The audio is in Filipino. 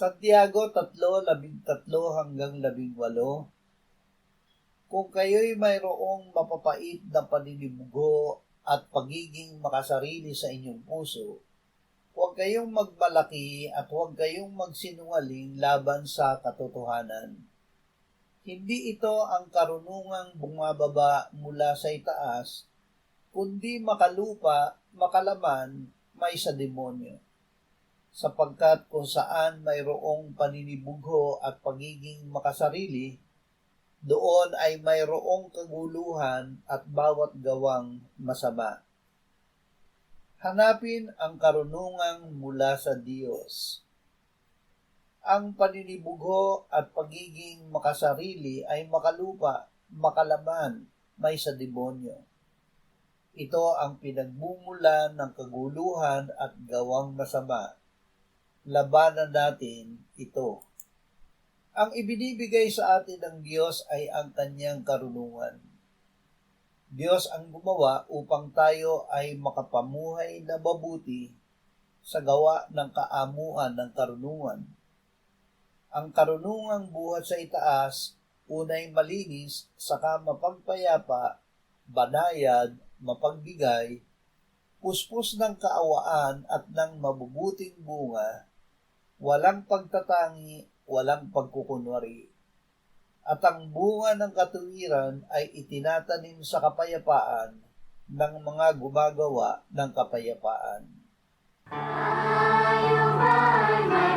Santiago 3:13-18. Kung kayo'y mayroong mapapait na paninibugo at pagiging makasarili sa inyong puso, huwag kayong magmalaki at huwag kayong magsinungaling laban sa katotohanan. Hindi ito ang karunungang bumababa mula sa itaas, kundi makalupa, makalaman, may sa demonyo. Sapagkat kung saan mayroong paninibugho at pagiging makasarili, doon ay mayroong kaguluhan at bawat gawang masama. Hanapin ang karunungang mula sa Diyos. Ang paninibugho at pagiging makasarili ay makalupa, makalaman, may sa demonyo. Ito ang pinagmumulan ng kaguluhan at gawang masama. Labanan natin ito. Ang ibinibigay sa atin ng Diyos ay ang kanyang karunungan. Diyos ang gumawa upang tayo ay makapamuhay na mabuti sa gawa ng kaamuan ng karunungan. Ang karunungang buhat sa itaas, unay malinis, saka mapagpayapa, banayad, mapagbigay, puspos ng kaawaan at ng mabubuting bunga, walang pagtatangi, walang pagkukunwari. At ang bunga ng katuwiran ay itinatanim sa kapayapaan ng mga gumagawa ng kapayapaan. Tayo ba'y may